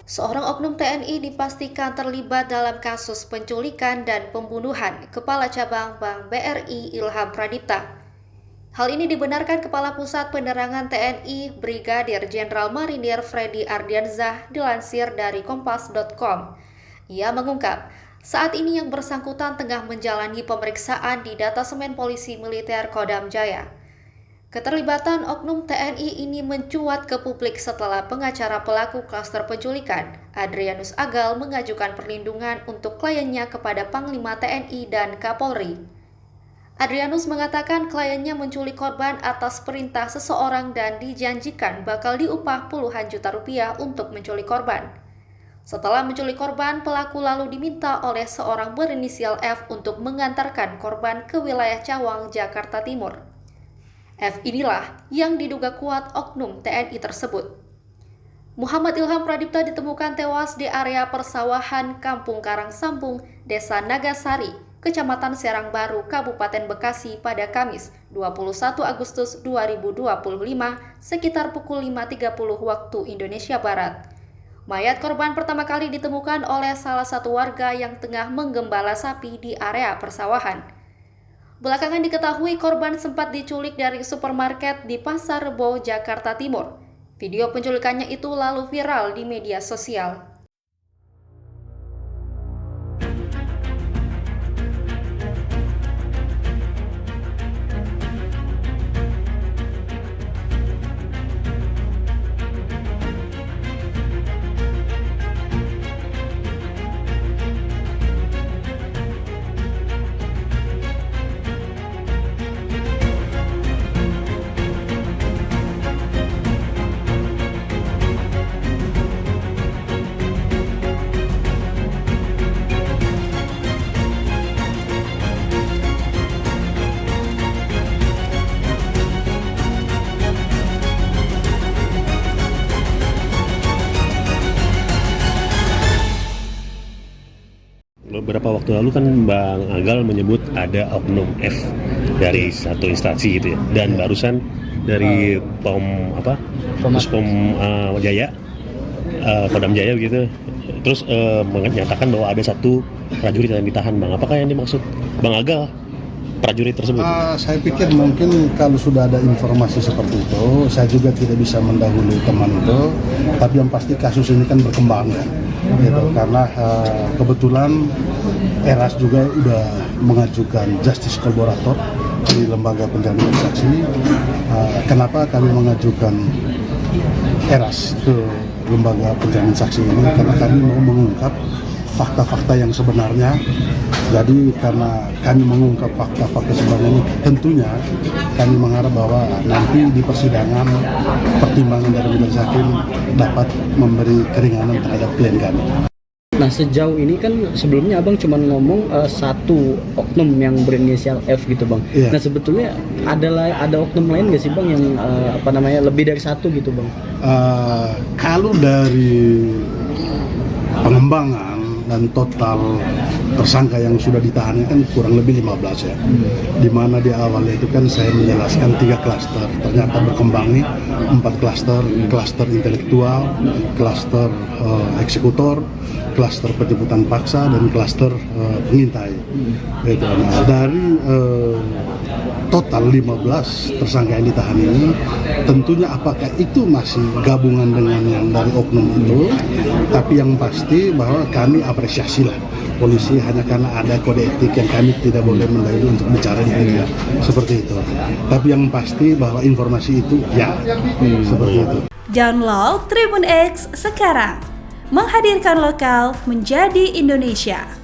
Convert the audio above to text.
Seorang oknum TNI dipastikan terlibat dalam kasus penculikan dan pembunuhan Kepala Cabang Bank BRI Ilham Pradipta. Hal ini dibenarkan Kepala Pusat Penerangan TNI Brigadir Jenderal Marinir Freddy Ardiansyah dilansir dari Kompas.com. Ia mengungkap, saat ini yang bersangkutan tengah menjalani pemeriksaan di Datasemen Polisi Militer Kodam Jaya. Keterlibatan oknum TNI ini mencuat ke publik setelah pengacara pelaku klaster penculikan, Adrianus Agal, mengajukan perlindungan untuk kliennya kepada Panglima TNI dan Kapolri. Adrianus mengatakan kliennya menculik korban atas perintah seseorang dan dijanjikan bakal diupah puluhan juta rupiah untuk menculik korban. Setelah menculik korban, pelaku lalu diminta oleh seorang berinisial F untuk mengantarkan korban ke wilayah Cawang, Jakarta Timur. F inilah yang diduga kuat oknum TNI tersebut. Muhammad Ilham Pradipta ditemukan tewas di area persawahan Kampung Karangsambung, Desa Nagasari, Kecamatan Serang Baru, Kabupaten Bekasi pada Kamis 21 Agustus 2025 sekitar pukul 5.30 waktu Indonesia Barat. Mayat korban pertama kali ditemukan oleh salah satu warga yang tengah menggembala sapi di area persawahan. Belakangan diketahui korban sempat diculik dari supermarket di Pasar Rebo, Jakarta Timur. Video penculikannya itu lalu viral di media sosial. Beberapa waktu lalu kan Bang Agal menyebut ada oknum F dari satu instansi gitu ya, dan barusan dari Pom Jaya, Kodam Jaya gitu, terus menyatakan bahwa ada satu prajurit yang ditahan. Bang, apakah yang dimaksud Bang Agal prajurit tersebut? Saya pikir mungkin kalau sudah ada informasi seperti itu, saya juga tidak bisa mendahului teman itu, tapi yang pasti kasus ini kan berkembang ya. Gitu, karena kebetulan Eras juga sudah mengajukan justice collaborator di lembaga penjaminan saksi. Kenapa kami mengajukan Eras ke lembaga penjaminan saksi ini? Karena kami mau mengungkap fakta-fakta yang sebenarnya. Jadi karena kami mengungkap fakta-fakta sebenarnya ini, tentunya kami mengharap bahwa nanti di persidangan pertimbangan dari majelis hakim dapat memberi keringanan terhadap klien kami. Nah, sejauh ini kan sebelumnya Abang cuma ngomong satu oknum yang berinisial F gitu, Bang. Iya. Nah, sebetulnya ada oknum lain nggak sih, Bang, yang lebih dari satu gitu, Bang? Kalau dari pengembangan dan total tersangka yang sudah ditahan kan kurang lebih 15 ya. Di mana di awalnya itu kan saya menjelaskan 3 klaster, ternyata berkembang nih 4 klaster, klaster intelektual, klaster eksekutor, klaster penjemputan paksa, dan klaster pengintai. Gitu. Nah, dari total 15 tersangka yang ditahan ini, tentunya apakah itu masih gabungan dengan yang dari oknum itu, tapi yang pasti bahwa kami apresiasi lah polisi hanya karena ada kode etik yang kami tidak boleh mendahului untuk bicara di media seperti itu. Tapi yang pasti bahwa informasi itu ya seperti itu. Download Tribun X sekarang, menghadirkan lokal menjadi Indonesia.